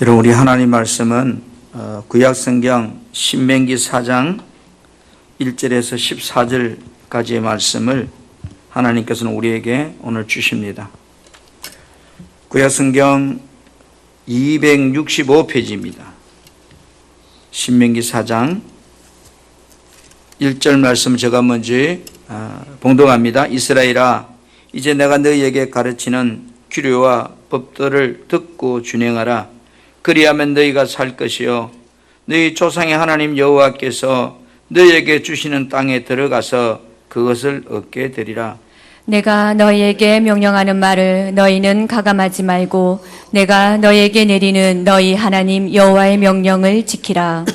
여러분, 우리 하나님 말씀은 구약성경 신명기 4장 1절에서 14절까지의 말씀을 하나님께서는 우리에게 오늘 주십니다. 구약성경 265페이지입니다. 신명기 4장 1절 말씀 제가 먼저 봉독합니다. 이스라엘아, 이제 내가 너희에게 가르치는 규례와 법도를 듣고 준행하라. 그리하면 너희가 살 것이요 너희 조상의 하나님 여호와께서 너희에게 주시는 땅에 들어가서 그것을 얻게 되리라. 내가 너희에게 명령하는 말을 너희는 가감하지 말고 내가 너희에게 내리는 너희 하나님 여호와의 명령을 지키라.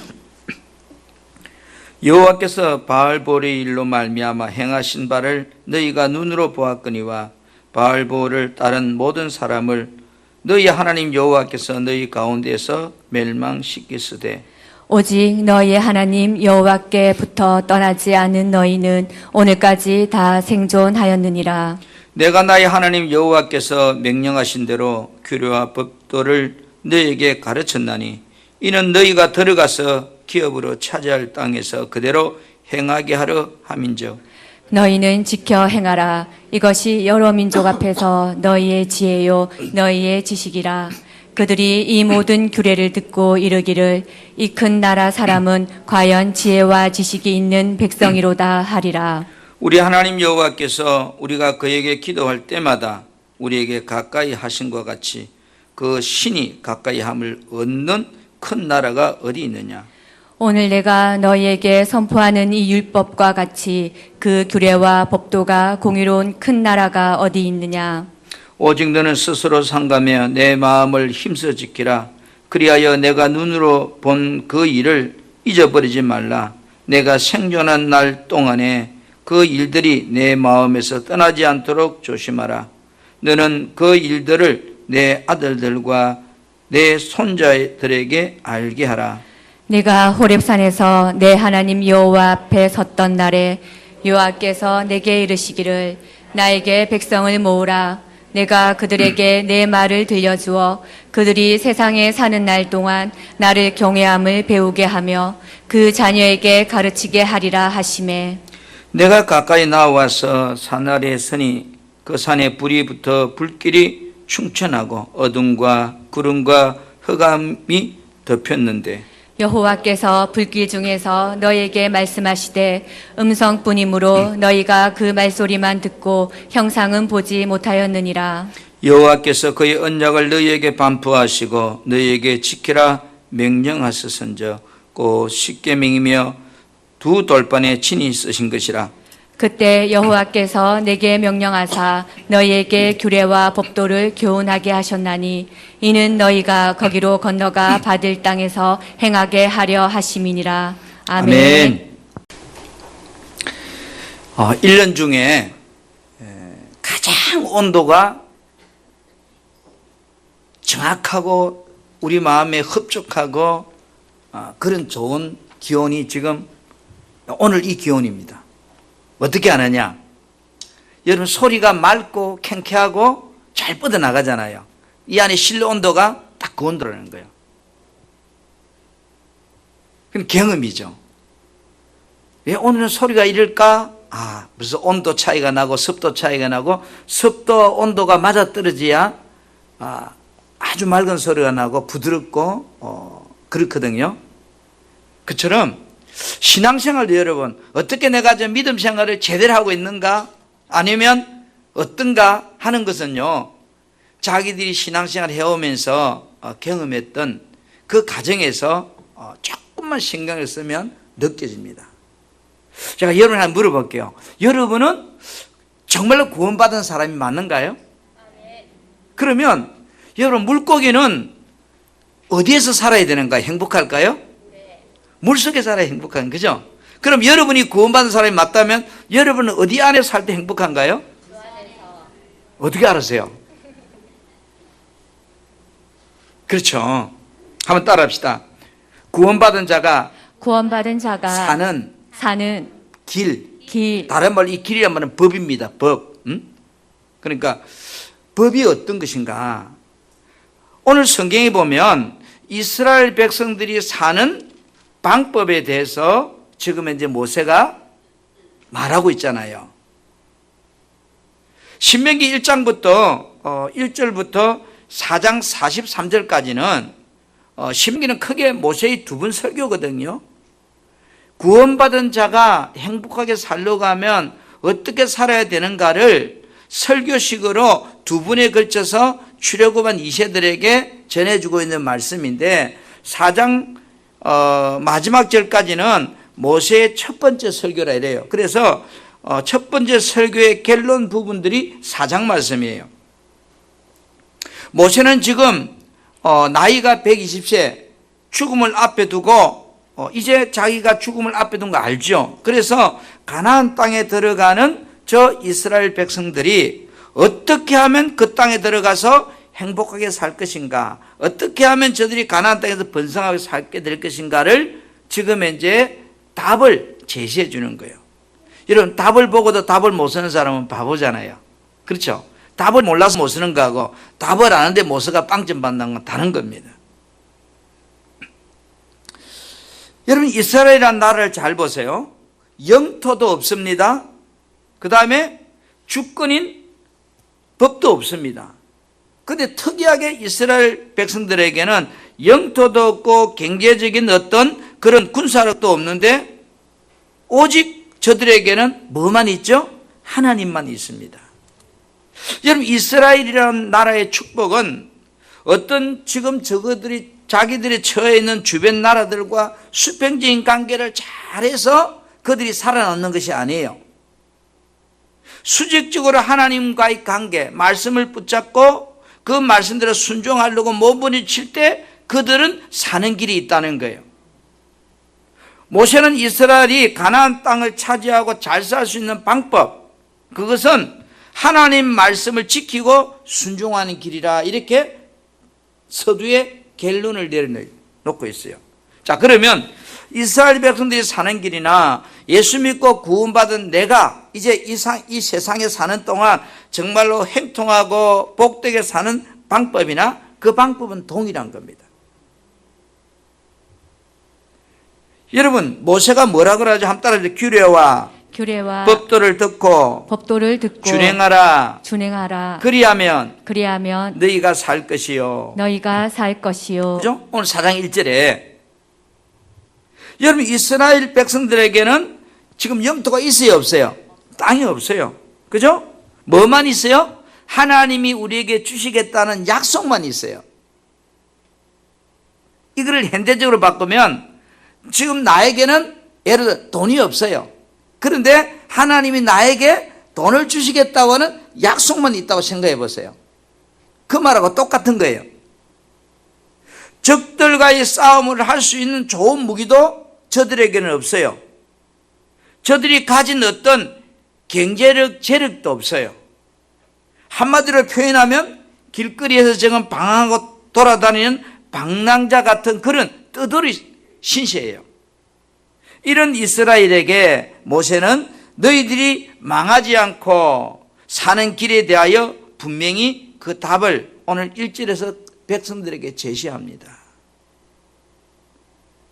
여호와께서 바알보르의 일로 말미암아 행하신 바를 너희가 눈으로 보았거니와 바알보르를 따른 모든 사람을 너희 하나님 여호와께서 너희 가운데서 멸망시키시되 오직 너희의 하나님 여호와께부터 떠나지 않은 너희는 오늘까지 다 생존하였느니라. 내가 나의 하나님 여호와께서 명령하신 대로 규례와 법도를 너희에게 가르쳤나니 이는 너희가 들어가서 기업으로 차지할 땅에서 그대로 행하게 하려 함인즉 너희는 지켜 행하라. 이것이 여러 민족 앞에서 너희의 지혜요 너희의 지식이라. 그들이 이 모든 규례를 듣고 이르기를 이 큰 나라 사람은 과연 지혜와 지식이 있는 백성이로다 하리라. 우리 하나님 여호와께서 우리가 그에게 기도할 때마다 우리에게 가까이 하신 것 같이 그 신이 가까이 함을 얻는 큰 나라가 어디 있느냐. 오늘 내가 너희에게 선포하는 이 율법과 같이 그 규례와 법도가 공의로운 큰 나라가 어디 있느냐. 오직 너는 스스로 상감하여 내 마음을 힘써 지키라. 그리하여 내가 눈으로 본 그 일을 잊어버리지 말라. 내가 생존한 날 동안에 그 일들이 내 마음에서 떠나지 않도록 조심하라. 너는 그 일들을 내 아들들과 내 손자들에게 알게 하라. 내가 호렙산에서 내 하나님 여호와 앞에 섰던 날에 여호와께서 내게 이르시기를 나에게 백성을 모으라. 내가 그들에게 내 말을 들려주어 그들이 세상에 사는 날 동안 나를 경외함을 배우게 하며 그 자녀에게 가르치게 하리라 하시매 내가 가까이 나와서 산 아래에 서니 그 산에 불이 붙어 불길이 충천하고 어둠과 구름과 흑암이 덮였는데 여호와께서 불길 중에서 너희에게 말씀하시되 음성뿐이므로 너희가 그 말소리만 듣고 형상은 보지 못하였느니라. 여호와께서 그의 언약을 너희에게 반포하시고 너희에게 지키라 명령하셨은저 곧 십계명이며 두 돌판에 친히 쓰신 것이라. 그때 여호와께서 내게 명령하사 너희에게 규례와 법도를 교훈하게 하셨나니 이는 너희가 거기로 건너가 받을 땅에서 행하게 하려 하심이니라. 아멘. 1년 중에 가장 온도가 정확하고 우리 마음에 흡족하고 그런 좋은 기온이 지금 오늘 이 기온입니다. 어떻게 하느냐? 여러분, 소리가 맑고 캥캐하고 잘 뻗어나가잖아요. 이 안에 실내 온도가 딱 그 온도라는 거예요. 그럼 경험이죠. 왜 오늘은 소리가 이럴까? 무슨 온도 차이가 나고 습도 차이가 나고 습도 온도가 맞아떨어져야 아주 맑은 소리가 나고 부드럽고 그렇거든요. 그처럼 신앙생활도 여러분 어떻게 내가 저 믿음 생활을 제대로 하고 있는가 아니면 어떤가 하는 것은요 자기들이 신앙생활을 해오면서 경험했던 그 과정에서 조금만 신경을 쓰면 느껴집니다. 제가 여러분한테 물어볼게요. 여러분은 정말로 구원받은 사람이 맞는가요? 그러면 여러분 물고기는 어디에서 살아야 되는가요? 행복할까요? 물속에 살아야 행복한 거죠? 그럼 여러분이 구원받은 사람이 맞다면 여러분은 어디 안에 살 때 행복한가요? 어떻게 알았어요? 그렇죠. 한번 따라합시다. 구원받은 자가 사는 길. 다른 말로 이 길이란 말은 법입니다. 법. 그러니까 법이 어떤 것인가? 오늘 성경에 보면 이스라엘 백성들이 사는 방법에 대해서 지금 이제 모세가 말하고 있잖아요. 신명기 1장부터 1절부터 4장 43절까지는 신명기는 크게 모세의 두 번 설교거든요. 구원받은 자가 행복하게 살려고 하면 어떻게 살아야 되는가를 설교식으로 두 분에 걸쳐서 출애굽한 2세들에게 전해주고 있는 말씀인데 4장 마지막 절까지는 모세의 첫 번째 설교라 이래요. 그래서 첫 번째 설교의 결론 부분들이 4장 말씀이에요. 모세는 지금 나이가 120세 죽음을 앞에 두고 이제 자기가 죽음을 앞에 둔 거 알죠. 그래서 가나안 땅에 들어가는 저 이스라엘 백성들이 어떻게 하면 그 땅에 들어가서 행복하게 살 것인가, 어떻게 하면 저들이 가나안 땅에서 번성하게 살게 될 것인가를 지금 이제 답을 제시해 주는 거예요. 여러분, 답을 보고도 답을 못 쓰는 사람은 바보잖아요. 그렇죠? 답을 몰라서 못 쓰는 거하고 답을 아는데 못 써가 빵점 받는 건 다른 겁니다. 여러분, 이스라엘이라는 나라를 잘 보세요. 영토도 없습니다. 그 다음에 주권인 법도 없습니다. 그런데 특이하게 이스라엘 백성들에게는 영토도 없고 경제적인 어떤 그런 군사력도 없는데 오직 저들에게는 뭐만 있죠? 하나님만 있습니다. 여러분, 이스라엘이라는 나라의 축복은 어떤 지금 저들이 자기들이 처해 있는 주변 나라들과 수평적인 관계를 잘해서 그들이 살아남는 것이 아니에요. 수직적으로 하나님과의 관계, 말씀을 붙잡고 그 말씀대로 순종하려고 몸부림칠 때 그들은 사는 길이 있다는 거예요. 모세는 이스라엘이 가나안 땅을 차지하고 잘 살 수 있는 방법, 그것은 하나님 말씀을 지키고 순종하는 길이라 이렇게 서두에 결론을 내려놓고 있어요. 자, 그러면 이스라엘 백성들이 사는 길이나 예수 믿고 구원받은 내가 이제 이 세상에 사는 동안 정말로 행통하고 복되게 사는 방법이나 그 방법은 동일한 겁니다. 여러분, 모세가 뭐라 그러죠? 한번 따라해주세요. 규례와 법도를 듣고 준행하라. 그리하면 너희가 살 것이요. 그죠? 오늘 4장 1절에 여러분, 이스라엘 백성들에게는 지금 영토가 있어요, 없어요? 땅이 없어요. 그죠? 뭐만 있어요? 하나님이 우리에게 주시겠다는 약속만 있어요. 이거를 현대적으로 바꾸면 지금 나에게는 예를 들어 돈이 없어요. 그런데 하나님이 나에게 돈을 주시겠다고 하는 약속만 있다고 생각해 보세요. 그 말하고 똑같은 거예요. 적들과의 싸움을 할 수 있는 좋은 무기도 저들에게는 없어요. 저들이 가진 어떤 경제력, 재력도 없어요. 한마디로 표현하면 길거리에서 지금 방황하고 돌아다니는 방랑자 같은 그런 뜨돌이 신세예요. 이런 이스라엘에게 모세는 너희들이 망하지 않고 사는 길에 대하여 분명히 그 답을 오늘 1절에서 백성들에게 제시합니다.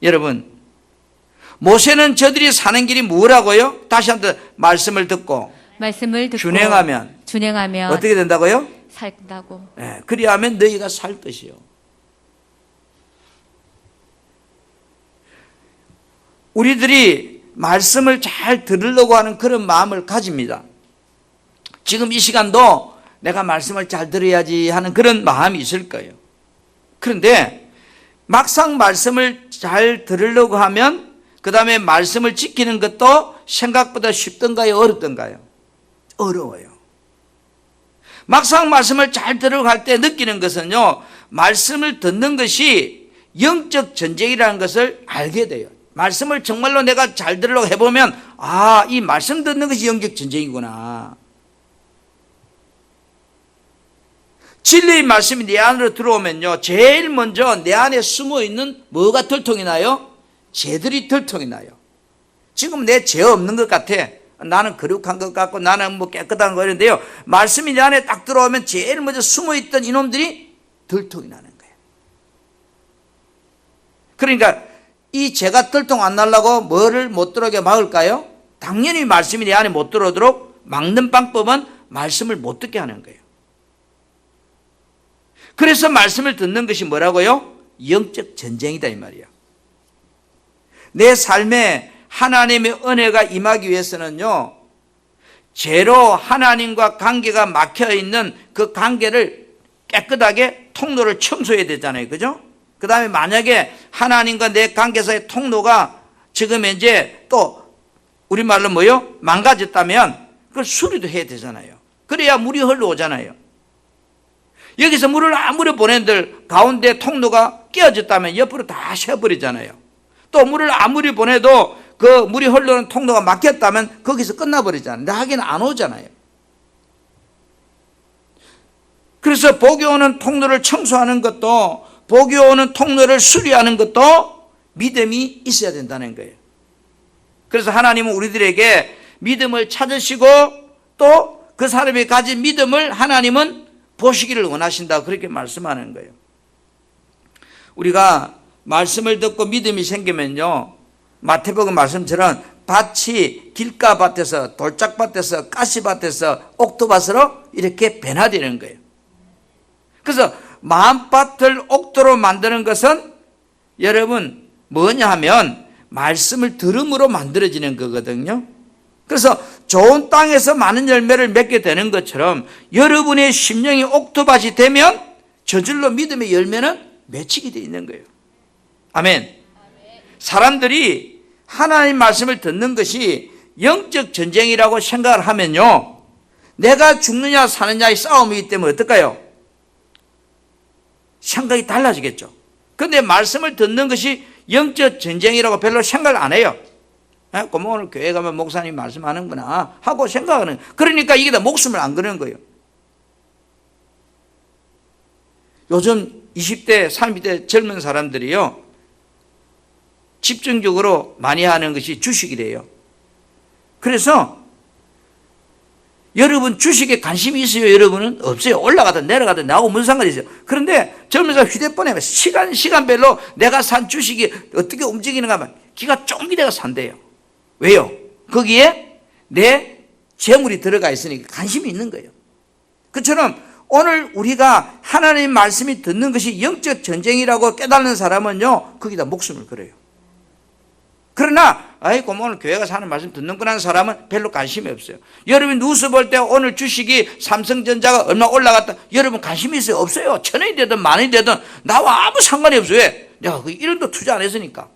여러분, 모세는 저들이 사는 길이 뭐라고요? 다시 한번 말씀을 듣고 준행하면 어떻게 된다고요? 살다고. 네, 그리하면 너희가 살 것이요. 우리들이 말씀을 잘 들으려고 하는 그런 마음을 가집니다. 지금 이 시간도 내가 말씀을 잘 들어야지 하는 그런 마음이 있을 거예요. 그런데 막상 말씀을 잘 들으려고 하면 그 다음에 말씀을 지키는 것도 생각보다 쉽던가요? 어렵던가요? 어려워요. 막상 말씀을 잘 들으려고 할 때 느끼는 것은요, 말씀을 듣는 것이 영적 전쟁이라는 것을 알게 돼요. 말씀을 정말로 내가 잘 들으려고 해보면 이 말씀 듣는 것이 영적 전쟁이구나. 진리의 말씀이 내 안으로 들어오면요, 제일 먼저 내 안에 숨어있는 뭐가 들통이 나요? 죄들이 들통이 나요. 지금 내 죄 없는 것 같아. 나는 거룩한 것 같고 나는 뭐 깨끗한 거 이런데요, 말씀이 내 안에 딱 들어오면 제일 먼저 숨어있던 이놈들이 들통이 나는 거예요. 그러니까 이 죄가 들통 안 나려고 뭐를 못 들어오게 막을까요? 당연히 말씀이 내 안에 못 들어오도록 막는 방법은 말씀을 못 듣게 하는 거예요. 그래서 말씀을 듣는 것이 뭐라고요? 영적 전쟁이다 이 말이야. 내 삶에 하나님의 은혜가 임하기 위해서는요, 죄로 하나님과 관계가 막혀있는 그 관계를 깨끗하게 통로를 청소해야 되잖아요. 그죠? 그 다음에 만약에 하나님과 내 관계사의 통로가 지금 이제 또 우리말로 뭐요? 망가졌다면 그걸 수리도 해야 되잖아요. 그래야 물이 흘러오잖아요. 여기서 물을 아무리 보낸들 가운데 통로가 깨어졌다면 옆으로 다 새어버리잖아요. 또 물을 아무리 보내도 그 물이 흘러오는 통로가 막혔다면 거기서 끝나버리잖아요. 나에게는 안 오잖아요. 그래서 복이 오는 통로를 청소하는 것도, 복이 오는 통로를 수리하는 것도 믿음이 있어야 된다는 거예요. 그래서 하나님은 우리들에게 믿음을 찾으시고 또 그 사람이 가진 믿음을 하나님은 보시기를 원하신다, 그렇게 말씀하는 거예요. 우리가 말씀을 듣고 믿음이 생기면요, 마태복음 말씀처럼 밭이 길가밭에서, 돌짝밭에서, 가시밭에서, 옥토밭으로 이렇게 변화되는 거예요. 그래서 마음밭을 옥토로 만드는 것은 여러분 뭐냐 하면 말씀을 들음으로 만들어지는 거거든요. 그래서 좋은 땅에서 많은 열매를 맺게 되는 것처럼 여러분의 심령이 옥토밭이 되면 저절로 믿음의 열매는 맺히게 되어 있는 거예요. 아멘. 사람들이 하나님 말씀을 듣는 것이 영적 전쟁이라고 생각을 하면요, 내가 죽느냐 사느냐의 싸움이기 때문에 어떨까요? 생각이 달라지겠죠. 그런데 말씀을 듣는 것이 영적 전쟁이라고 별로 생각을 안 해요. 그럼 오늘 교회 가면 목사님 말씀하는구나 하고 생각하는, 그러니까 이게 다 목숨을 안 거는 거예요. 요즘 20대, 30대 젊은 사람들이요, 집중적으로 많이 하는 것이 주식이래요. 그래서 여러분 주식에 관심이 있어요? 여러분은 없어요. 올라가든 내려가든 나하고 무슨 상관이 있어요? 그런데 젊은 사람 휴대폰에 시간별로 내가 산 주식이 어떻게 움직이는가 하면 기가 쫑기대가 산대요. 왜요? 거기에 내 재물이 들어가 있으니까 관심이 있는 거예요. 그처럼 오늘 우리가 하나님 말씀이 듣는 것이 영적 전쟁이라고 깨닫는 사람은요, 거기다 목숨을 걸어요. 그러나 아이고 오늘 교회가 사는 말씀 듣는구나 하는 사람은 별로 관심이 없어요. 여러분 뉴스 볼 때 오늘 주식이 삼성전자가 얼마 올라갔다, 여러분 관심이 있어요? 없어요. 1,000원이 되든 10,000원이 되든 나와 아무 상관이 없어요. 왜? 내가 그 1원도 투자 안 했으니까.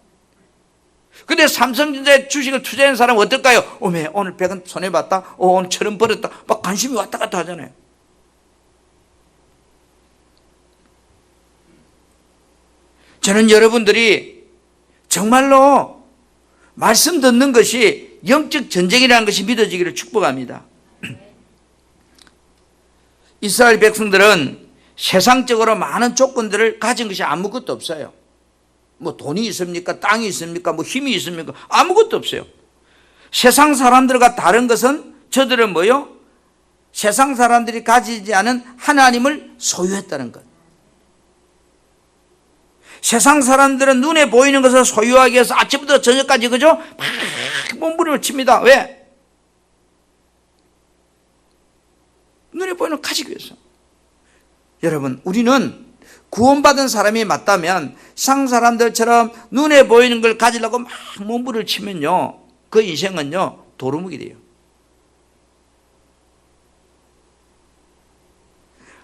근데 삼성전자에 주식을 투자한 사람은 어떨까요? 오메 오늘 100원 손해봤다, 오늘 1,000원 벌었다, 막 관심이 왔다 갔다 하잖아요. 저는 여러분들이 정말로 말씀 듣는 것이 영적 전쟁이라는 것이 믿어지기를 축복합니다. 이스라엘 백성들은 세상적으로 많은 조건들을 가진 것이 아무것도 없어요. 뭐 돈이 있습니까? 땅이 있습니까? 뭐 힘이 있습니까? 아무것도 없어요. 세상 사람들과 다른 것은 저들은 뭐요? 세상 사람들이 가지지 않은 하나님을 소유했다는 것. 세상 사람들은 눈에 보이는 것을 소유하기 위해서 아침부터 저녁까지, 그죠? 막 몸부림을 칩니다. 왜? 눈에 보이는 걸 가지기 위해서. 여러분, 우리는 구원받은 사람이 맞다면 세상 사람들처럼 눈에 보이는 걸 가지려고 막 몸부림을 치면요, 그 인생은요 도루묵이 돼요.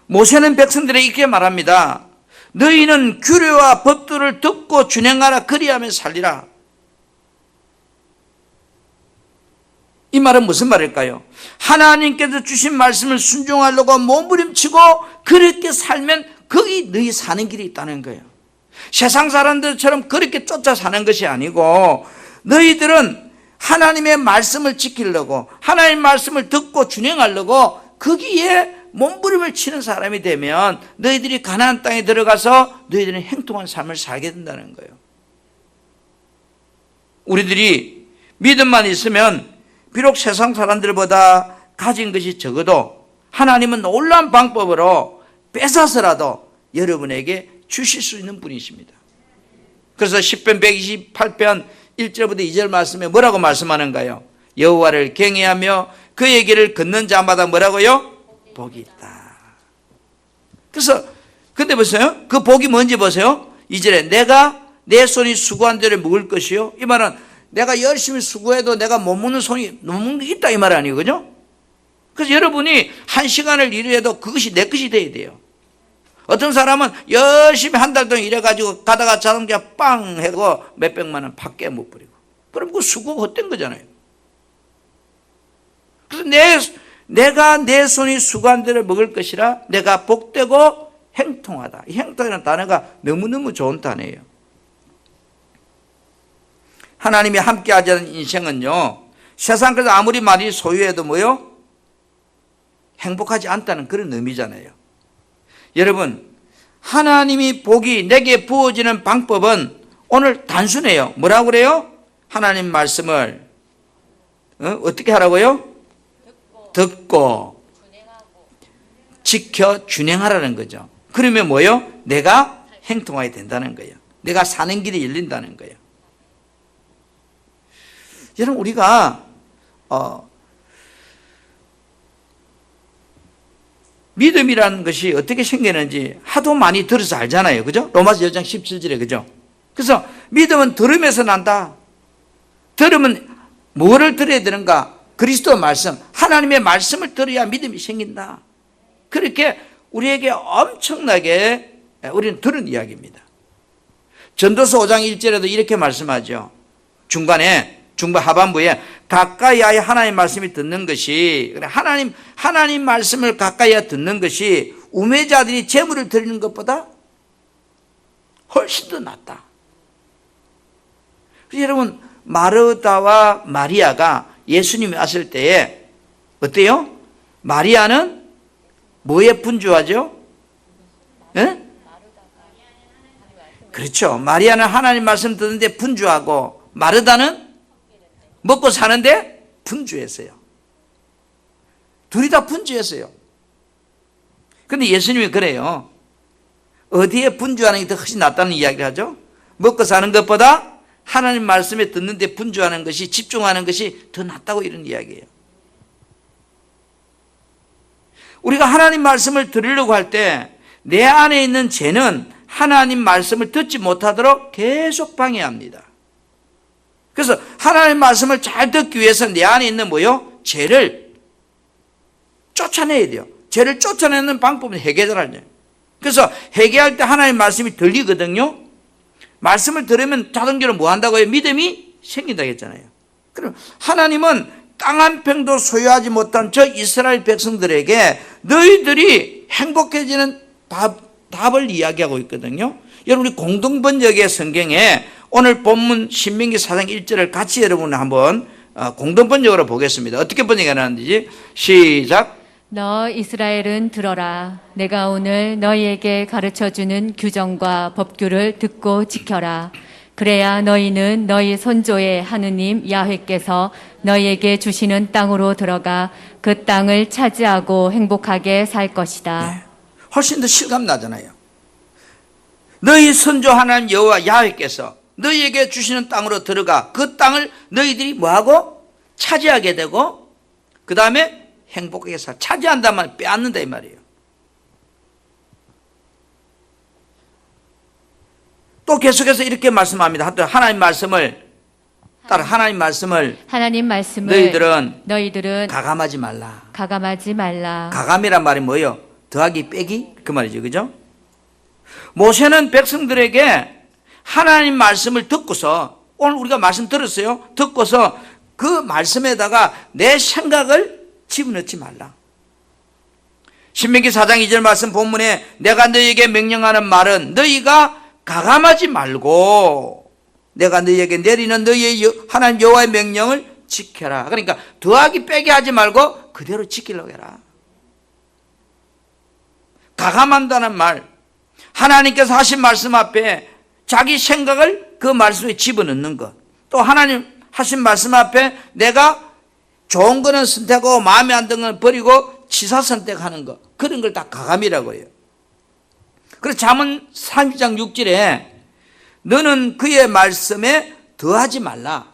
모세는 백성들에게 이렇게 말합니다. 너희는 규례와 법도를 듣고 준행하라, 그리하면 살리라. 이 말은 무슨 말일까요? 하나님께서 주신 말씀을 순종하려고 몸부림치고 그렇게 살면 거기 너희 사는 길이 있다는 거예요. 세상 사람들처럼 그렇게 쫓아 사는 것이 아니고, 너희들은 하나님의 말씀을 지키려고, 하나님의 말씀을 듣고 준행하려고 거기에 몸부림을 치는 사람이 되면 너희들이 가나안 땅에 들어가서 너희들은 행통한 삶을 살게 된다는 거예요. 우리들이 믿음만 있으면 비록 세상 사람들보다 가진 것이 적어도 하나님은 놀라운 방법으로 뺏어서라도 여러분에게 주실 수 있는 분이십니다. 그래서 10편 128편 1절부터 2절 말씀에 뭐라고 말씀하는가요? 여호와를 경외하며 그의 길을 걷는 자마다 뭐라고요? 복이 있다. 그래서 근데 보세요. 그 복이 뭔지 보세요. 2절에 내가 내 손이 수고한 대로 먹을 것이요. 이 말은 내가 열심히 수고해도 내가 못 먹는 손이 못 먹는 게 있다 이 말 아니에요. 그죠? 그래서 여러분이 1시간을 일해도 그것이 내 것이 돼야 돼요. 어떤 사람은 열심히 한 달 동안 일해가지고 가다가 자동차 빵 하고 몇백만 원 팍 깨물어버리고. 그럼 그 수고가 헛된 거잖아요. 그래서 내가 내 손이 수고한 대로 먹을 것이라 내가 복되고 행통하다. 이 행통이라는 단어가 너무너무 좋은 단어예요. 하나님이 함께 하자는 인생은요, 세상 그래서 아무리 많이 소유해도 뭐요? 행복하지 않다는 그런 의미잖아요. 여러분, 하나님이 복이 내게 부어지는 방법은 오늘 단순해요. 뭐라고 그래요? 하나님 말씀을 어떻게 하라고요? 듣고 지켜 준행하라는 거죠. 그러면 뭐요? 내가 행통하게 된다는 거예요. 내가 사는 길이 열린다는 거예요. 여러분, 우리가 믿음이라는 것이 어떻게 생기는지 하도 많이 들어서 알잖아요. 그죠? 로마서 10장 17절에 그죠? 그래서 믿음은 들음에서 난다. 들으면 뭐를 들어야 되는가? 그리스도 말씀, 하나님의 말씀을 들어야 믿음이 생긴다. 그렇게 우리에게 엄청나게 우리는 들은 이야기입니다. 전도서 5장 1절에도 이렇게 말씀하죠. 중반 하반부에 가까이하여 하나님 말씀이 듣는 것이, 하나님 말씀을 가까이하여 듣는 것이 우매자들이 제물을 드리는 것보다 훨씬 더 낫다. 그래서 여러분, 마르다와 마리아가 예수님이 왔을 때에 어때요? 마리아는 뭐에 분주하죠? 예? 그렇죠. 마리아는 하나님 말씀 듣는데 분주하고, 마르다는 먹고 사는데 분주했어요. 둘이 다 분주했어요. 그런데 예수님이 그래요. 어디에 분주하는 게 더 훨씬 낫다는 이야기를 하죠? 먹고 사는 것보다 하나님 말씀에 듣는데 분주하는 것이, 집중하는 것이 더 낫다고 이런 이야기예요. 우리가 하나님 말씀을 들으려고 할 때 내 안에 있는 죄는 하나님 말씀을 듣지 못하도록 계속 방해합니다. 그래서 하나님 말씀을 잘 듣기 위해서 내 안에 있는 뭐요? 죄를 쫓아내야 돼요. 죄를 쫓아내는 방법은 회개자라죠. 그래서 회개할 때 하나님 말씀이 들리거든요. 말씀을 들으면 자동적으로 뭐 한다고요? 믿음이 생긴다고 했잖아요. 그럼 하나님은 땅 한 평도 소유하지 못한 저 이스라엘 백성들에게 너희들이 행복해지는 답을 이야기하고 있거든요. 여러분, 우리 공동번역의 성경에 오늘 본문 신명기 4장 1절을 같이 여러분 한번 공동번역으로 보겠습니다. 어떻게 번역하는지 시작. 너 이스라엘은 들어라. 내가 오늘 너희에게 가르쳐주는 규정과 법규를 듣고 지켜라. 그래야 너희는 너희 선조의 하느님 야훼께서 너희에게 주시는 땅으로 들어가 그 땅을 차지하고 행복하게 살 것이다. 네. 훨씬 더 실감 나잖아요. 너희 선조 하나님 여호와 야훼께서 너희에게 주시는 땅으로 들어가 그 땅을 너희들이 뭐하고? 차지하게 되고 그 다음에 행복하게 살. 차지한다는 말 빼앗는다 이 말이에요. 또 계속해서 이렇게 말씀합니다. 하나님 말씀을 따라 하나님 말씀을 너희들은 가감하지 말라. 가감이란 말이 뭐예요? 더하기 빼기 그 말이죠. 그죠? 모세는 백성들에게 하나님 말씀을 듣고서, 오늘 우리가 말씀 들었어요. 듣고서 그 말씀에다가 내 생각을 집어넣지 말라. 신명기 4장 2절 말씀 본문에 내가 너희에게 명령하는 말은 너희가 가감하지 말고 내가 너희에게 내리는 너희의 하나님 여호와의 명령을 지켜라. 그러니까 더하기 빼기 하지 말고 그대로 지키려고 해라. 가감한다는 말, 하나님께서 하신 말씀 앞에 자기 생각을 그 말씀에 집어넣는 것, 또 하나님 하신 말씀 앞에 내가 좋은 거는 선택하고 마음에 안 드는 건 버리고 치사 선택하는 것, 그런 걸 다 가감이라고 해요. 그래서 잠언 30장 6절에 너는 그의 말씀에 더하지 말라.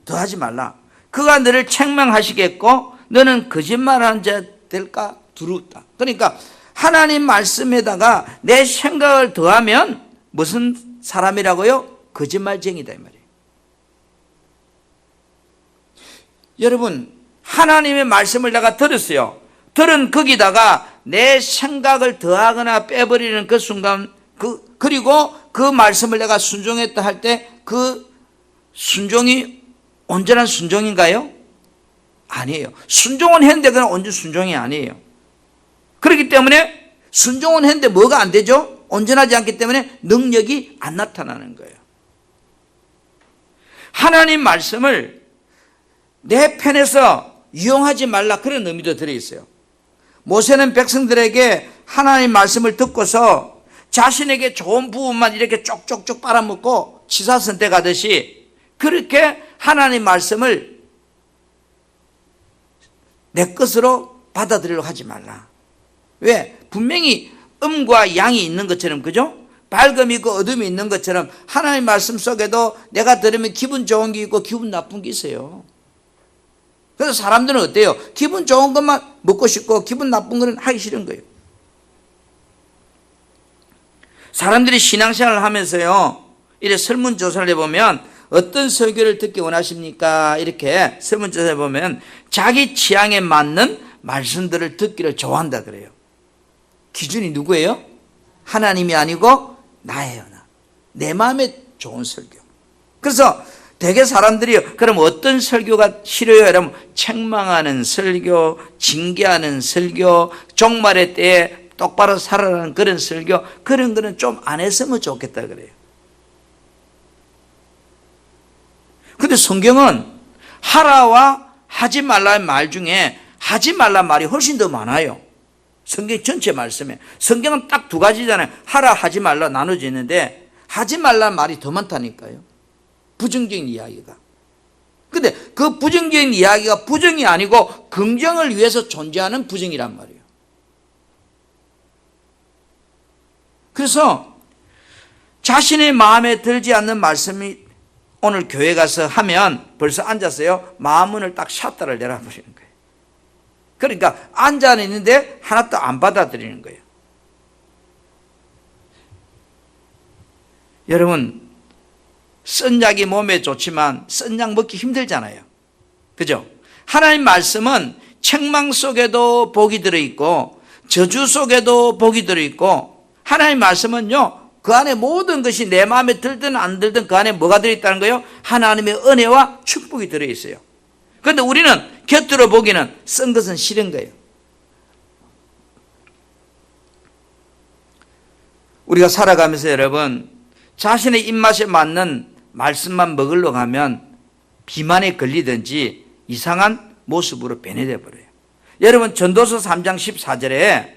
더하지 말라. 그가 너를 책망하시겠고 너는 거짓말하는 자 될까 두렵다. 그러니까 하나님 말씀에다가 내 생각을 더하면 무슨 사람이라고요? 거짓말쟁이다 이 말이에요. 여러분, 하나님의 말씀을 내가 들었어요. 들은 거기다가 내 생각을 더하거나 빼버리는 그 순간, 그리고 그 말씀을 내가 순종했다 할 때 그 순종이 온전한 순종인가요? 아니에요. 순종은 했는데 그건 온전 순종이 아니에요. 그렇기 때문에 순종은 했는데 뭐가 안 되죠? 온전하지 않기 때문에 능력이 안 나타나는 거예요. 하나님 말씀을 내 편에서 이용하지 말라, 그런 의미도 들어있어요. 모세는 백성들에게 하나님 말씀을 듣고서 자신에게 좋은 부분만 이렇게 쪽쪽쪽 빨아먹고 치사선택하듯이 그렇게 하나님 말씀을 내 것으로 받아들이려고 하지 말라. 왜? 분명히 음과 양이 있는 것처럼, 그죠? 밝음이 있고 어둠이 있는 것처럼 하나님 말씀 속에도 내가 들으면 기분 좋은 게 있고 기분 나쁜 게 있어요. 그래서 사람들은 어때요? 기분 좋은 것만 먹고 싶고 기분 나쁜 거는 하기 싫은 거예요. 사람들이 신앙생활을 하면서요, 이렇게 설문조사를 해보면 어떤 설교를 듣기 원하십니까? 이렇게 설문조사를 해보면 자기 취향에 맞는 말씀들을 듣기를 좋아한다 그래요. 기준이 누구예요? 하나님이 아니고 나예요. 내 마음에 좋은 설교. 그래서 대개 사람들이 그럼 어떤 설교가 싫어요? 여러분, 책망하는 설교, 징계하는 설교, 종말의 때에 똑바로 살아라는 그런 설교, 그런 거는 좀 안 했으면 좋겠다 그래요. 근데 성경은 하라와 하지 말라의 말 중에 하지 말라 말이 훨씬 더 많아요. 성경 전체 말씀에. 성경은 딱 두 가지잖아요. 하라, 하지 말라 나눠져 있는데 하지 말라 말이 더 많다니까요. 부정적인 이야기가. 근데 그 부정적인 이야기가 부정이 아니고 긍정을 위해서 존재하는 부정이란 말이에요. 그래서 자신의 마음에 들지 않는 말씀이 오늘 교회 가서 하면 벌써 앉았어요. 마음문을 딱 샷다를 내려버리는 거예요. 그러니까 앉아 있는데 하나도 안 받아들이는 거예요. 여러분, 쓴 약이 몸에 좋지만 쓴 약 먹기 힘들잖아요. 그죠? 하나님 말씀은 책망 속에도 복이 들어있고 저주 속에도 복이 들어있고, 하나님 말씀은요, 그 안에 모든 것이 내 마음에 들든 안 들든 그 안에 뭐가 들어있다는 거예요? 하나님의 은혜와 축복이 들어있어요. 그런데 우리는 곁들여 보기는 쓴 것은 싫은 거예요. 우리가 살아가면서 여러분, 자신의 입맛에 맞는 말씀만 먹으려고 하면 비만에 걸리든지 이상한 모습으로 변해져 버려요. 여러분, 전도서 3장 14절에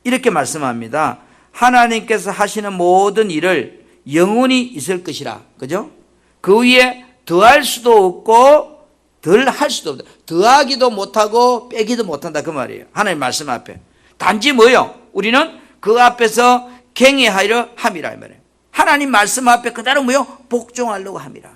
이렇게 말씀합니다. 하나님께서 하시는 모든 일을 영원히 있을 것이라. 그죠? 그 위에 더할 수도 없고 덜 할 수도 없다. 더하기도 못하고 빼기도 못한다 그 말이에요. 하나님 말씀 앞에. 단지 뭐요? 우리는 그 앞에서 경외하려 함이라 이 말이에요. 하나님 말씀 앞에 그대로 뭐요? 복종하려고 함이라.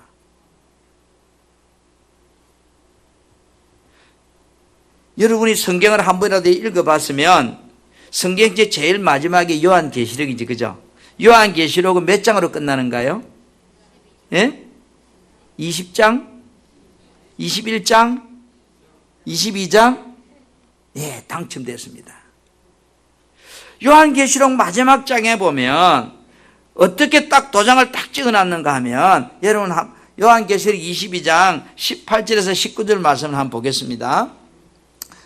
여러분이 성경을 한 번이라도 읽어봤으면 성경 제일 마지막에 요한계시록이지, 그죠? 요한계시록은 몇 장으로 끝나는가요? 예? 20장? 21장? 22장? 예, 당첨됐습니다. 요한계시록 마지막 장에 보면 어떻게 딱 도장을 딱 찍어놨는가 하면, 여러분 요한계시록 22장 18절에서 19절 말씀을 한번 보겠습니다.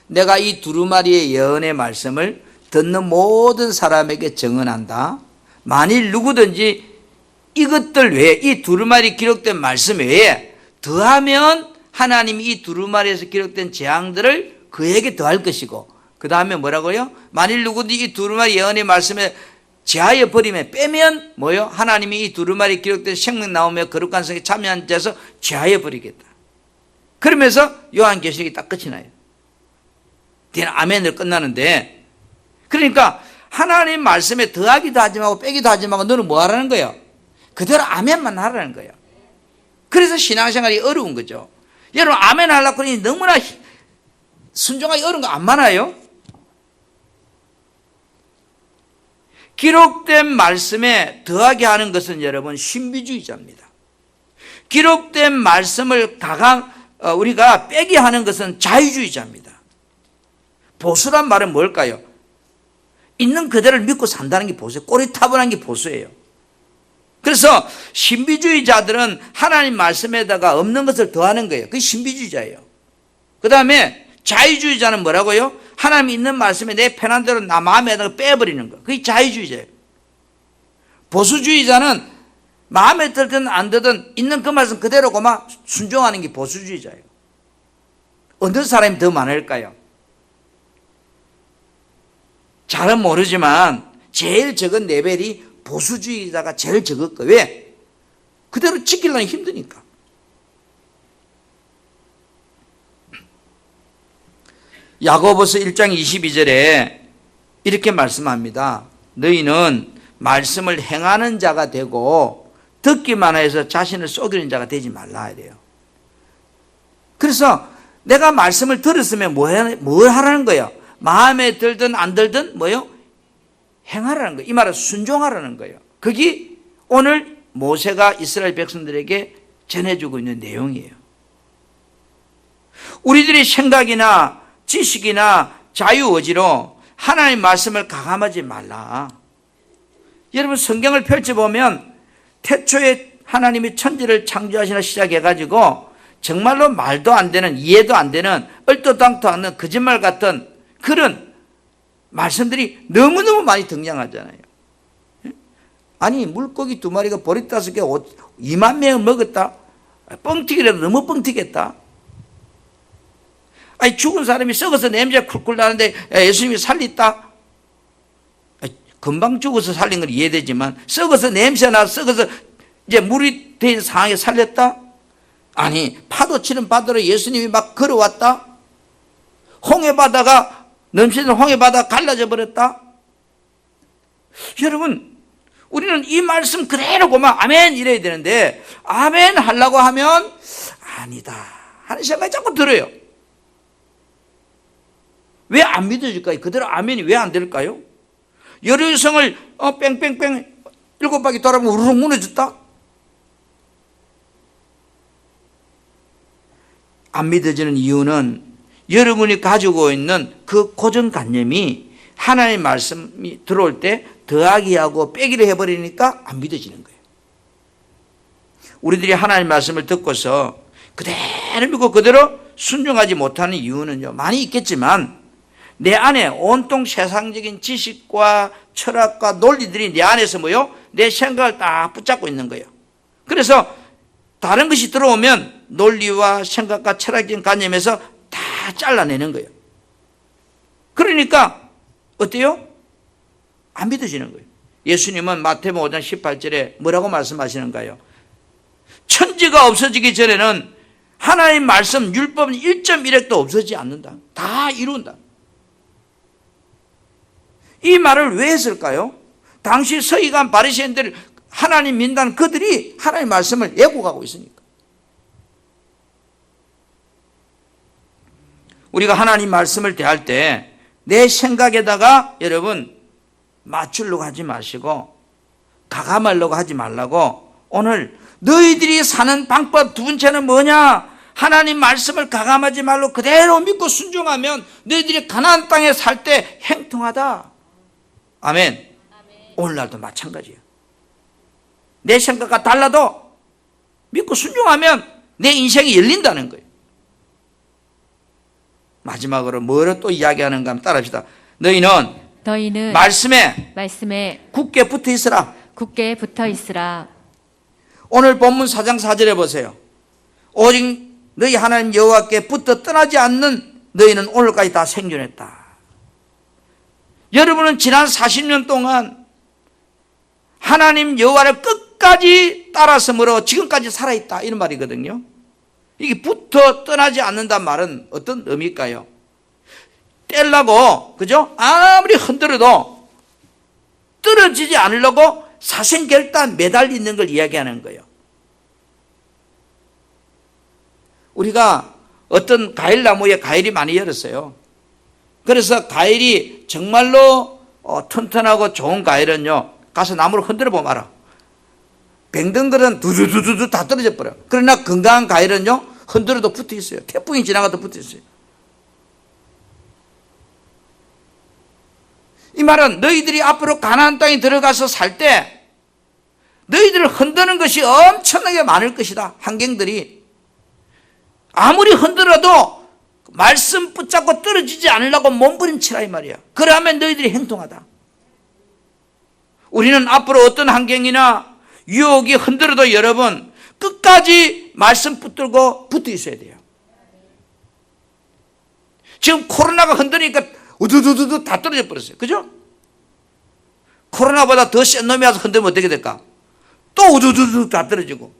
내가 이 두루마리의 예언의 말씀을 듣는 모든 사람에게 증언한다. 만일 누구든지 이것들 외에, 이 두루마리 기록된 말씀 외에 더하면 하나님이 이 두루마리에서 기록된 재앙들을 그에게 더할 것이고, 그 다음에 뭐라고요? 만일 누구든지 이 두루마리 예언의 말씀에 제하여 버리면, 빼면 뭐요? 하나님이 이 두루마리 기록된 생명 나오며 거룩한 성에 참여한 자에서 제하여 버리겠다. 그러면서 요한계시록이 딱 끝이 나요. 뒤에는 아멘으로 끝나는데, 그러니까 하나님 말씀에 더하기도 하지 말고 빼기도 하지 말고 너는 뭐 하라는 거예요? 그대로 아멘만 하라는 거예요. 그래서 신앙생활이 어려운 거죠. 여러분 아멘 하려고 그러니 너무나 순종하기 어려운 거 안 많아요? 기록된 말씀에 더하게 하는 것은 여러분 신비주의자입니다. 기록된 말씀을 우리가 빼게 하는 것은 자유주의자입니다. 보수란 말은 뭘까요? 있는 그대로를 믿고 산다는 게 보수예요. 꼬리타분한 게 보수예요. 그래서 신비주의자들은 하나님 말씀에다가 없는 것을 더하는 거예요. 그게 신비주의자예요. 그 다음에 자유주의자는 뭐라고요? 하나님 있는 말씀에 내 편한 대로 나 마음에다가 빼버리는 거. 그게 자유주의자예요. 보수주의자는 마음에 들든 안 들든 있는 그 말씀 그대로고만 순종하는 게 보수주의자예요. 어느 사람이 더 많을까요? 잘은 모르지만 제일 적은 레벨이 보수주의자가 제일 적을 거예요. 왜? 그대로 지키려니 힘드니까. 야고보서 1장 22절에 이렇게 말씀합니다. 너희는 말씀을 행하는 자가 되고 듣기만 해서 자신을 속이는 자가 되지 말라 이래요. 그래서 내가 말씀을 들었으면 뭘 하라는 거예요? 마음에 들든 안 들든 뭐요? 행하라는 거예요. 이 말은 순종하라는 거예요. 그게 오늘 모세가 이스라엘 백성들에게 전해주고 있는 내용이에요. 우리들이 생각이나 지식이나 자유의지로 하나님 말씀을 가감하지 말라. 여러분 성경을 펼쳐보면 태초에 하나님이 천지를 창조하시나 시작해가지고 정말로 말도 안 되는, 이해도 안 되는, 얼토당토 않는 거짓말 같은 그런 말씀들이 너무너무 많이 등장하잖아요. 아니 물고기 2마리가 보리 5개 2만 명을 먹었다? 뻥튀기라도 너무 뻥튀겠다. 아니 죽은 사람이 썩어서 냄새가 쿨쿨 나는데 예수님이 살렸다? 금방 죽어서 살린 건 이해되지만 썩어서 냄새나 썩어서 이제 물이 된 상황에 살렸다? 아니 파도 치는 바다로 예수님이 막 걸어왔다? 홍해바다가 넘치는 홍해바다 갈라져 버렸다? 여러분 우리는 이 말씀 그대로고만 아멘 이래야 되는데 아멘 하려고 하면 아니다 하는 생각이 자꾸 들어요. 왜 안 믿어질까요? 그대로 아멘이 왜 안 될까요? 여류성을 뺑뺑뺑 7바퀴 돌아보면 우르르 무너졌다? 안 믿어지는 이유는 여러분이 가지고 있는 그 고정관념이 하나님의 말씀이 들어올 때 더하기 하고 빼기를 해버리니까 안 믿어지는 거예요. 우리들이 하나님의 말씀을 듣고서 그대로 믿고 그대로 순종하지 못하는 이유는요 많이 있겠지만 내 안에 온통 세상적인 지식과 철학과 논리들이 내 안에서 뭐요? 내 생각을 딱 붙잡고 있는 거예요. 그래서 다른 것이 들어오면 논리와 생각과 철학적인 관념에서 다 잘라내는 거예요. 그러니까 어때요? 안 믿어지는 거예요. 예수님은 마태복음 5장 18절에 뭐라고 말씀하시는가요? 천지가 없어지기 전에는 하나님 말씀 율법은 1.1획도 없어지지 않는다. 다 이룬다. 이 말을 왜 했을까요? 당시 서기관 바리새인들 하나님 민단 그들이 하나님 말씀을 왜곡하고 있으니까. 우리가 하나님 말씀을 대할 때 내 생각에다가 여러분 맞추려고 하지 마시고 가감하려고 하지 말라고 오늘 너희들이 사는 방법 두 번째는 뭐냐? 하나님 말씀을 가감하지 말고 그대로 믿고 순종하면 너희들이 가나안 땅에 살 때 행통하다. 아멘. 오늘날도 마찬가지예요. 내 생각과 달라도 믿고 순종하면 내 인생이 열린다는 거예요. 마지막으로 뭐를 또 이야기하는가 하면 따라합시다. 너희는 말씀에 굳게 붙어 있으라. 굳게 붙어 있으라. 오늘 본문 4장 4절에 보세요. 오직 너희 하나님 여호와께 붙어 떠나지 않는 너희는 오늘까지 다 생존했다. 여러분은 지난 40년 동안 하나님 여호와를 끝까지 따랐으므로 지금까지 살아있다 이런 말이거든요. 이게 붙어 떠나지 않는다는 말은 어떤 의미일까요? 떼려고 그죠? 아무리 흔들어도 떨어지지 않으려고 사생결단 매달려 있는 걸 이야기하는 거예요. 우리가 어떤 과일나무에 과일이 많이 열었어요. 그래서 과일이 정말로 튼튼하고 좋은 과일은요, 가서 나무를 흔들어 보면 알아. 병든 두두두두 다 떨어져 버려. 그러나 건강한 과일은요, 흔들어도 붙어 있어요. 태풍이 지나가도 붙어 있어요. 이 말은 너희들이 앞으로 가나안 땅에 들어가서 살 때 너희들을 흔드는 것이 엄청나게 많을 것이다. 환경들이. 아무리 흔들어도 말씀 붙잡고 떨어지지 않으려고 몸부림치라 이 말이야. 그러면 너희들이 행동하다. 우리는 앞으로 어떤 환경이나 유혹이 흔들어도 여러분 끝까지 말씀 붙들고 붙어 있어야 돼요. 지금 코로나가 흔드니까 우두두두두 다 떨어져 버렸어요. 그죠? 코로나보다 더 센 놈이 와서 흔들면 어떻게 될까? 또 우두두두 다 떨어지고.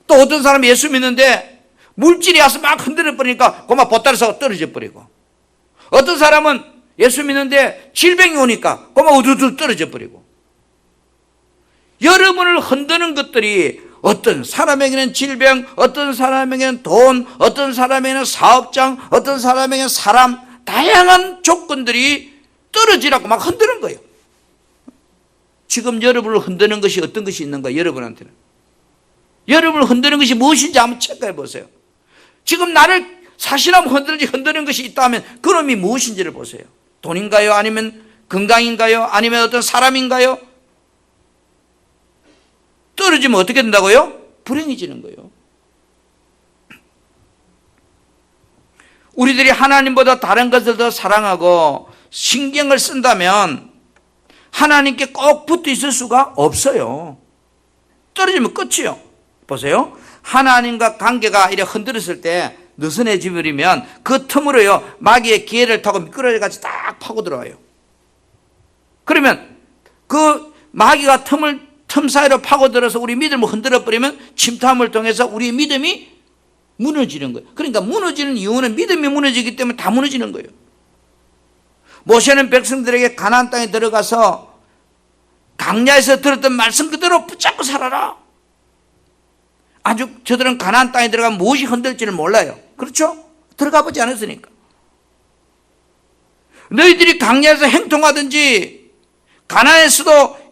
또 어떤 사람이 예수 믿는데 물질이 와서 막 흔들어 버리니까 그만 보따리서 떨어져 버리고. 어떤 사람은 예수 믿는데 질병이 오니까 그만 우두두 떨어져 버리고. 여러분을 흔드는 것들이 어떤 사람에게는 질병, 어떤 사람에게는 돈, 어떤 사람에게는 사업장, 어떤 사람에게는 사람, 다양한 조건들이 떨어지라고 막 흔드는 거예요. 지금 여러분을 흔드는 것이 어떤 것이 있는가, 여러분한테는. 여러분을 흔드는 것이 무엇인지 한번 체크해 보세요. 지금 나를 사실하면 흔드는 것이 있다면 그놈이 무엇인지를 보세요. 돈인가요? 아니면 건강인가요? 아니면 어떤 사람인가요? 떨어지면 어떻게 된다고요? 불행해지는 거예요. 우리들이 하나님보다 다른 것을 더 사랑하고 신경을 쓴다면 하나님께 꼭 붙어 있을 수가 없어요. 떨어지면 끝이요. 보세요. 하나님과 관계가 이렇게 흔들었을 때 느슨해져 버리면 그 틈으로요, 마귀의 기회를 타고 미끄러져같이 딱 파고 들어와요. 그러면 그 마귀가 틈 사이로 파고들어서 우리 믿음을 흔들어 버리면 침탐을 통해서 우리의 믿음이 무너지는 거예요. 그러니까 무너지는 이유는 믿음이 무너지기 때문에 다 무너지는 거예요. 모세는 백성들에게 가나안 땅에 들어가서 강야에서 들었던 말씀 그대로 붙잡고 살아라. 아주 저들은 가나안 땅에 들어가면 무엇이 흔들지를 몰라요. 그렇죠? 들어가 보지 않았으니까. 너희들이 강야에서 행통하든지 가나안에서도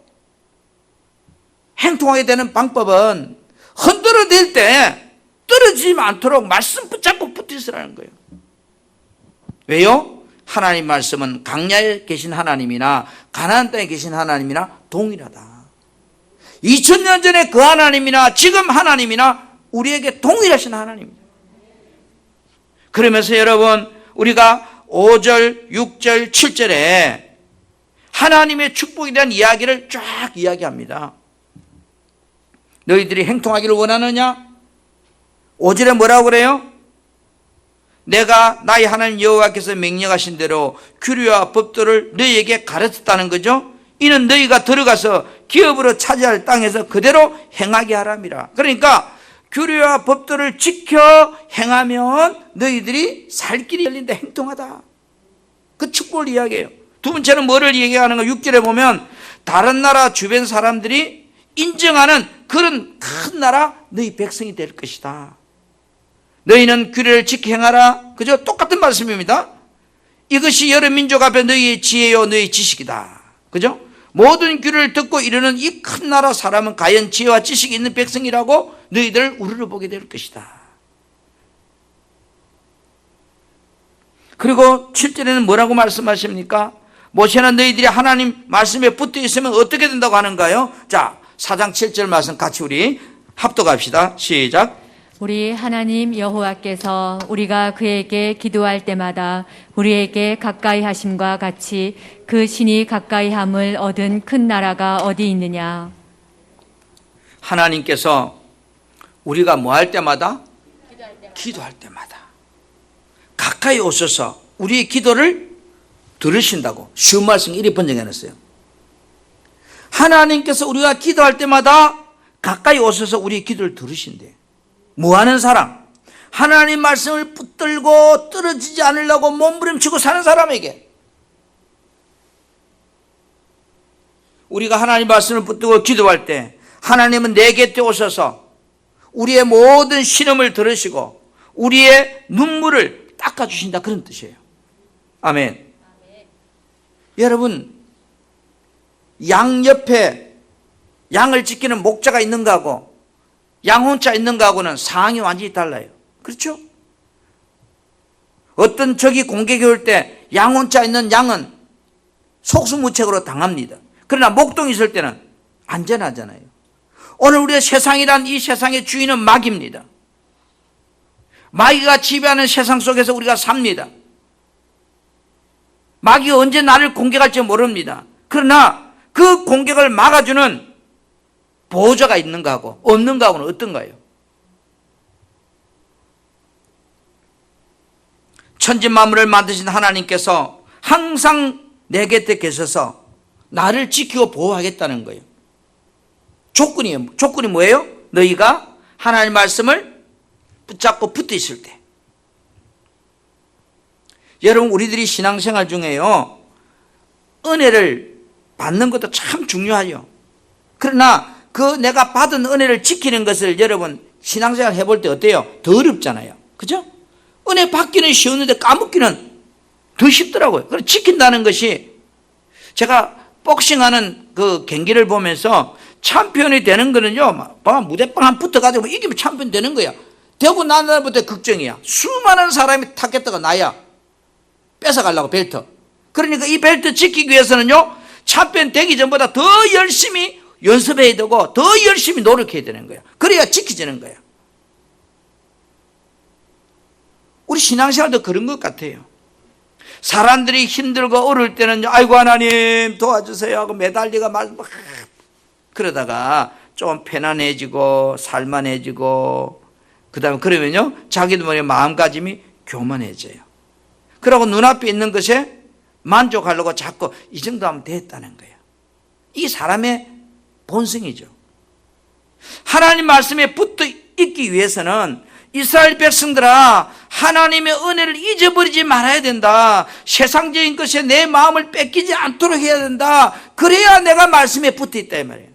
행통하게 되는 방법은 흔들어댈 때 떨어지지 않도록 말씀 붙잡고 붙어 있으라는 거예요. 왜요? 하나님 말씀은 강야에 계신 하나님이나 가나안 땅에 계신 하나님이나 동일하다. 2000년 전에 그 하나님이나 지금 하나님이나 우리에게 동일하신 하나님입니다. 그러면서 여러분, 우리가 5절, 6절, 7절에 하나님의 축복에 대한 이야기를 쫙 이야기합니다. 너희들이 행통하기를 원하느냐? 5절에 뭐라고 그래요? 내가 나의 하나님 여호와께서 명령하신 대로 규례와 법도를 너희에게 가르쳤다는 거죠. 이는 너희가 들어가서 기업으로 차지할 땅에서 그대로 행하게 하람이라. 그러니까 규례와 법도를 지켜 행하면 너희들이 살 길이 열린다, 행통하다. 그 축복을 이야기해요. 두 번째는 뭐를 얘기하는 거? 6절에 보면 다른 나라 주변 사람들이 인정하는 그런 큰 나라 너희 백성이 될 것이다. 너희는 규례를 지켜 행하라. 그죠? 똑같은 말씀입니다. 이것이 여러 민족 앞에 너희의 지혜요 너희의 지식이다. 그죠? 모든 규례를 듣고 이르는 이 큰 나라 사람은 과연 지혜와 지식이 있는 백성이라고 너희들 우러러보게 될 것이다. 그리고 7절에는 뭐라고 말씀하십니까? 모세는 너희들이 하나님 말씀에 붙어 있으면 어떻게 된다고 하는가요? 자, 4장 7절 말씀 같이 우리 합독합시다. 시작. 우리 하나님 여호와께서 우리가 그에게 기도할 때마다 우리에게 가까이 하심과 같이 그 신이 가까이 함을 얻은 큰 나라가 어디 있느냐? 하나님께서 우리가 뭐 할 때마다? 기도할 때마다 가까이 오셔서 우리의 기도를 들으신다고. 쉬운 말씀 이리 번역해 놨어요. 하나님께서 우리가 기도할 때마다 가까이 오셔서 우리의 기도를 들으신대. 뭐하는 사람? 하나님 말씀을 붙들고 떨어지지 않으려고 몸부림치고 사는 사람에게 우리가 하나님 말씀을 붙들고 기도할 때 하나님은 내 곁에 오셔서 우리의 모든 신음을 들으시고 우리의 눈물을 닦아주신다, 그런 뜻이에요. 아멘. 여러분, 양 옆에 양을 지키는 목자가 있는 거하고 양 혼자 있는 거하고는 상황이 완전히 달라요. 그렇죠? 어떤 적이 공격해 올 때 양 혼자 있는 양은 속수무책으로 당합니다. 그러나 목동이 있을 때는 안전하잖아요. 오늘 우리의 세상이란 이 세상의 주인은 마귀입니다. 마귀가 지배하는 세상 속에서 우리가 삽니다. 마귀가 언제 나를 공격할지 모릅니다. 그러나 그 공격을 막아주는 보호자가 있는 거하고 없는 거하고는 어떤가요? 천지 만물을 만드신 하나님께서 항상 내 곁에 계셔서 나를 지키고 보호하겠다는 거예요. 조건이 뭐예요? 너희가 하나님의 말씀을 붙잡고 붙어 있을 때. 여러분, 우리들이 신앙생활 중에요, 은혜를 받는 것도 참 중요하죠. 그러나 그 내가 받은 은혜를 지키는 것을 여러분 신앙생활 해볼 때 어때요? 더 어렵잖아요. 그죠? 은혜 받기는 쉬웠는데 까먹기는 더 쉽더라고요. 그래서 지킨다는 것이, 제가 복싱하는 그 경기를 보면서 챔피언이 되는 거는요, 무대방 한 붙어가지고 이기면 챔피언 되는 거야. 되고 난 날부터 걱정이야. 수많은 사람이 타겟터가 나야. 뺏어가려고, 벨트. 그러니까 이 벨트 지키기 위해서는요, 챔피언 되기 전보다 더 열심히 연습해야 되고 더 열심히 노력해야 되는 거야. 그래야 지켜지는 거야. 우리 신앙생활도 그런 것 같아요. 사람들이 힘들고 어려울 때는 아이고 하나님 도와주세요 하고 매달리가 막 그러다가 좀 편안해지고 살만해지고 그 다음에 그러면요 자기도 모르게 마음가짐이 교만해져요. 그러고 눈앞에 있는 것에 만족하려고 자꾸 이 정도 하면 됐다는 거예요. 이게 사람의 본성이죠. 하나님 말씀에 붙어 있기 위해서는 이스라엘 백성들아, 하나님의 은혜를 잊어버리지 말아야 된다. 세상적인 것에 내 마음을 뺏기지 않도록 해야 된다. 그래야 내가 말씀에 붙어 있다 이 말이에요.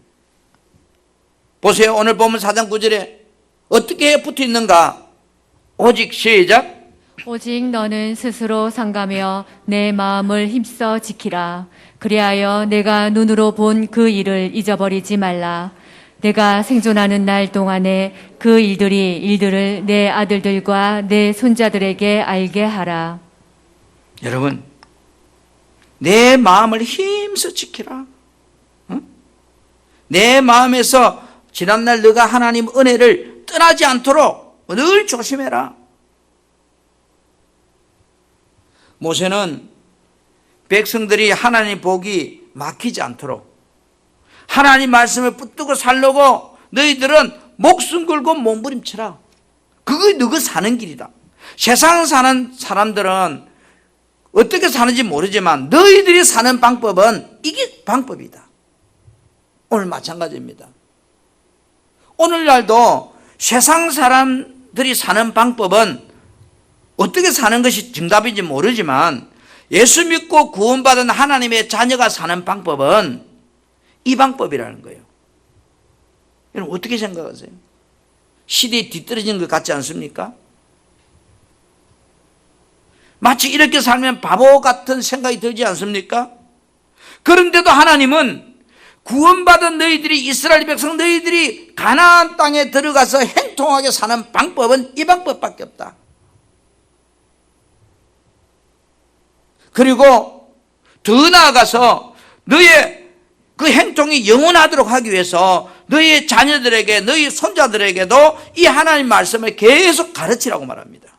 보세요. 오늘 보면 4장 9절에 어떻게 붙어 있는가? 오직 시작. 오직 너는 스스로 상가며 내 마음을 힘써 지키라. 그리하여 내가 눈으로 본 그 일을 잊어버리지 말라. 내가 생존하는 날 동안에 그 일들을 내 아들들과 내 손자들에게 알게 하라. 여러분, 내 마음을 힘써 지키라. 응? 내 마음에서 지난날 너가 하나님 은혜를 떠나지 않도록 늘 조심해라. 모세는 백성들이 하나님 복이 막히지 않도록 하나님 말씀을 붙들고 살려고 너희들은 목숨 걸고 몸부림쳐라. 그게 너가 사는 길이다. 세상 사는 사람들은 어떻게 사는지 모르지만 너희들이 사는 방법은 이게 방법이다. 오늘 마찬가지입니다. 오늘날도 세상 사람들이 사는 방법은 어떻게 사는 것이 정답인지 모르지만 예수 믿고 구원받은 하나님의 자녀가 사는 방법은 이 방법이라는 거예요. 여러분 어떻게 생각하세요? 시대에 뒤떨어지는 것 같지 않습니까? 마치 이렇게 살면 바보 같은 생각이 들지 않습니까? 그런데도 하나님은 구원받은 너희들이, 이스라엘 백성 너희들이 가나안 땅에 들어가서 행통하게 사는 방법은 이 방법밖에 없다. 그리고 더 나아가서 너의 그 행통이 영원하도록 하기 위해서 너희 자녀들에게, 너희 손자들에게도 이 하나님 말씀을 계속 가르치라고 말합니다.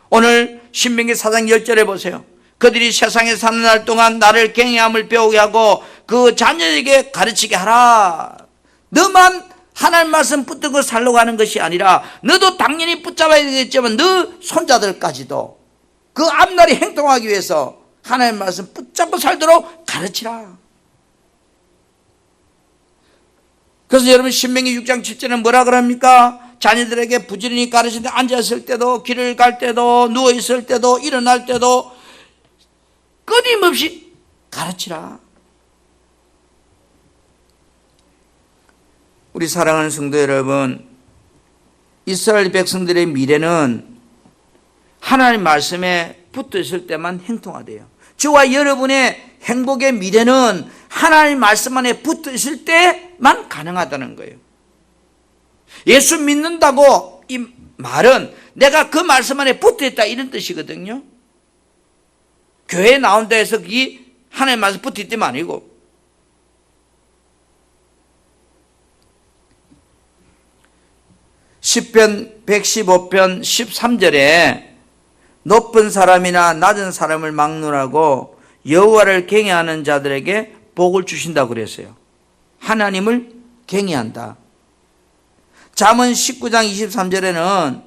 오늘 신명기 4장 10절에 보세요. 그들이 세상에 사는 날 동안 나를 경외함을 배우게 하고 그 자녀에게 가르치게 하라. 너만 하나님 말씀 붙들고 살려고 하는 것이 아니라 너도 당연히 붙잡아야 되겠지만 너 손자들까지도 그 앞날이 행동하기 위해서 하나님 말씀 붙잡고 살도록 가르치라. 그래서 여러분 신명기 6장 7절은 뭐라 그럽니까? 자녀들에게 부지런히 가르치는데 앉았을 때도, 길을 갈 때도, 누워있을 때도, 일어날 때도 끊임없이 가르치라. 우리 사랑하는 성도 여러분, 이스라엘 백성들의 미래는 하나님 말씀에 붙어 있을 때만 행통하대요. 저와 여러분의 행복의 미래는 하나님 말씀 안에 붙어 있을 때만 가능하다는 거예요. 예수 믿는다고 이 말은 내가 그 말씀 안에 붙어 있다 이런 뜻이거든요. 교회에 나온다 해서 그게 하나님 말씀 붙어 있다면 아니고, 시편 115편 13절에 높은 사람이나 낮은 사람을 막론하고 여호와를 경외하는 자들에게 복을 주신다고 그랬어요. 하나님을 경외한다. 잠언 19장 23절에는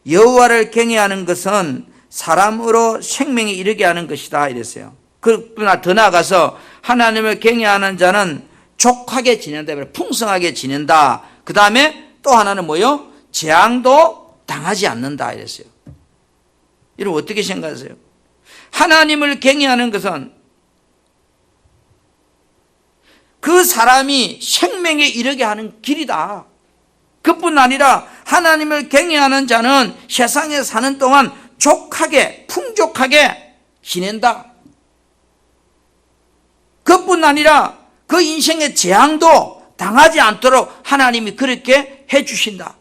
여호와를 경외하는 것은 사람으로 생명에 이르게 하는 것이다 이랬어요. 그러나 더 나아가서 하나님을 경외하는 자는 족하게 지낸다, 풍성하게 지낸다. 그 다음에 또 하나는 뭐요? 재앙도 당하지 않는다 이랬어요. 여러분 어떻게 생각하세요? 하나님을 경외하는 것은 그 사람이 생명에 이르게 하는 길이다. 그뿐 아니라 하나님을 경외하는 자는 세상에 사는 동안 족하게, 풍족하게 지낸다. 그뿐 아니라 그 인생의 재앙도 당하지 않도록 하나님이 그렇게 해주신다.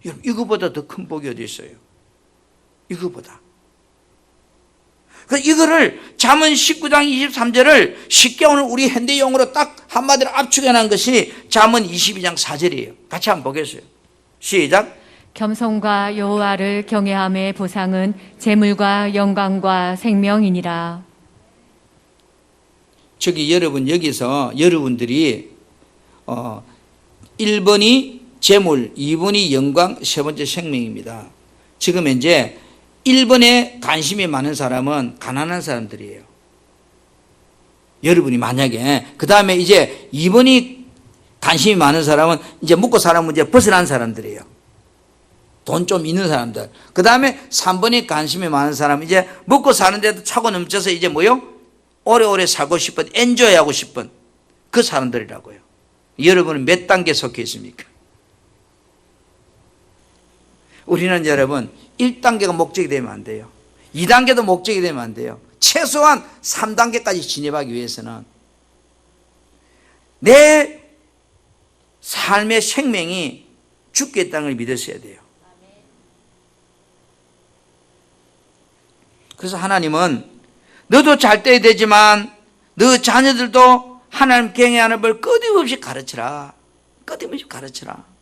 여러분, 이거보다 더 큰 복이 어디 있어요? 이거보다. 그래서 이거를 잠언 19장 23절을 쉽게 오늘 우리 현대용어로 딱 한마디로 압축해 놓은 것이 잠언 22장 4절이에요. 같이 한번 보겠어요. 시작. 겸손과 여호와를 경외함의 보상은 재물과 영광과 생명이니라. 저기 여러분, 여기서 여러분들이 1번이 재물, 2번이 영광, 3번째 생명입니다. 지금 이제 1번에 관심이 많은 사람은 가난한 사람들이에요. 여러분이 만약에 그 다음에 이제 2번이 관심이 많은 사람은 이제 먹고 사는 문제 벗어난 사람들이에요. 돈 좀 있는 사람들. 그 다음에 3번이 관심이 많은 사람은 이제 먹고 사는데도 차고 넘쳐서 이제 뭐요? 오래오래 살고 싶은, 엔조이 하고 싶은 그 사람들이라고요. 여러분은 몇 단계에 속해 있습니까? 우리는 여러분 1단계가 목적이 되면 안 돼요. 2단계도 목적이 되면 안 돼요. 최소한 3단계까지 진입하기 위해서는 내 삶의 생명이 죽게 있다는 걸 믿으셔야 돼요. 그래서 하나님은 너도 잘 때야 되지만 너 자녀들도 하나님 경외하는 법 끊임없이 가르치라. 끊임없이 가르치라.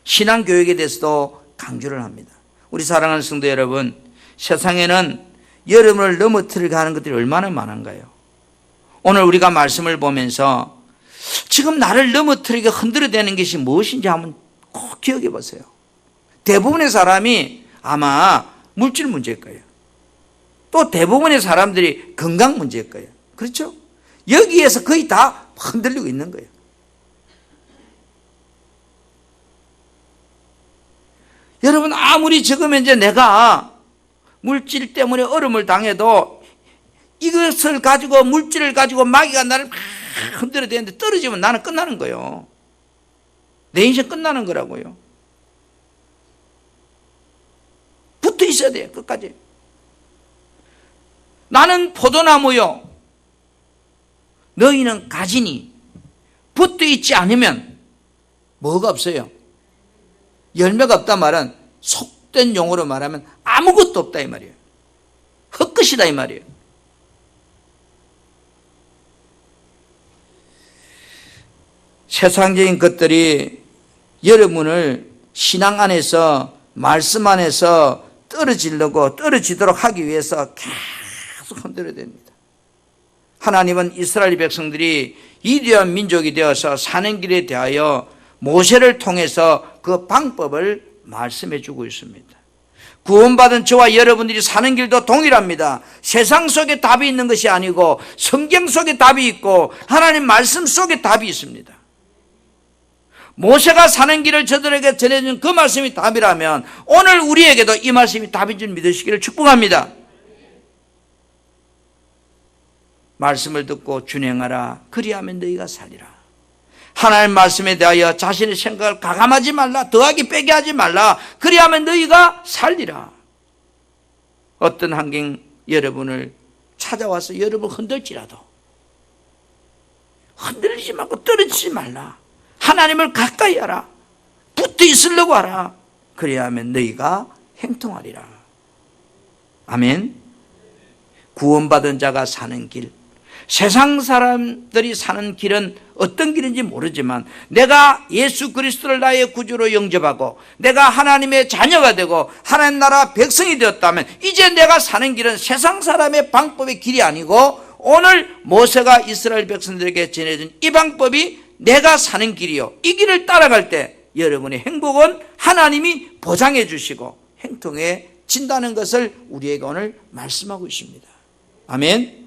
신앙교육에 대해서도 강조를 합니다. 우리 사랑하는 성도 여러분, 세상에는 여러분을 넘어뜨리게 하는 것들이 얼마나 많은가요? 오늘 우리가 말씀을 보면서 지금 나를 넘어뜨리게 흔들어대는 것이 무엇인지 한번 꼭 기억해 보세요. 대부분의 사람이 아마 물질 문제일 거예요. 또 대부분의 사람들이 건강 문제일 거예요. 그렇죠? 여기에서 거의 다 흔들리고 있는 거예요. 여러분, 아무리 지금 이제 내가 물질 때문에 어려움을 당해도 이것을 가지고, 물질을 가지고 마귀가 나를 막 흔들어 대는데 떨어지면 나는 끝나는 거예요. 내 인생 끝나는 거라고요. 붙어 있어야 돼요, 끝까지. 나는 포도나무요. 너희는 가지니 붙어 있지 않으면 뭐가 없어요? 열매가 없단 말은 속된 용어로 말하면 아무것도 없다 이 말이에요. 헛것이다 이 말이에요. 세상적인 것들이 여러분을 신앙 안에서, 말씀 안에서 떨어지도록 하기 위해서 계속 흔들어야 됩니다. 하나님은 이스라엘 백성들이 위대한 민족이 되어서 사는 길에 대하여 모세를 통해서 그 방법을 말씀해 주고 있습니다. 구원받은 저와 여러분들이 사는 길도 동일합니다. 세상 속에 답이 있는 것이 아니고 성경 속에 답이 있고 하나님 말씀 속에 답이 있습니다. 모세가 사는 길을 저들에게 전해준 그 말씀이 답이라면 오늘 우리에게도 이 말씀이 답인 줄 믿으시기를 축복합니다. 말씀을 듣고 준행하라. 그리하면 너희가 살리라. 하나님 말씀에 대하여 자신의 생각을 가감하지 말라. 더하기 빼기 하지 말라. 그리하면 너희가 살리라. 어떤 환경 여러분을 찾아와서 여러분을 흔들지라도 흔들리지 말고 떨어지지 말라. 하나님을 가까이 하라. 붙어 있으려고 하라. 그리하면 너희가 행통하리라. 아멘. 구원받은 자가 사는 길, 세상 사람들이 사는 길은 어떤 길인지 모르지만 내가 예수 그리스도를 나의 구주로 영접하고 내가 하나님의 자녀가 되고 하나님 나라 백성이 되었다면 이제 내가 사는 길은 세상 사람의 방법의 길이 아니고 오늘 모세가 이스라엘 백성들에게 전해준 이 방법이 내가 사는 길이요, 이 길을 따라갈 때 여러분의 행복은 하나님이 보장해 주시고 행통해 진다는 것을 우리에게 오늘 말씀하고 있습니다. 아멘.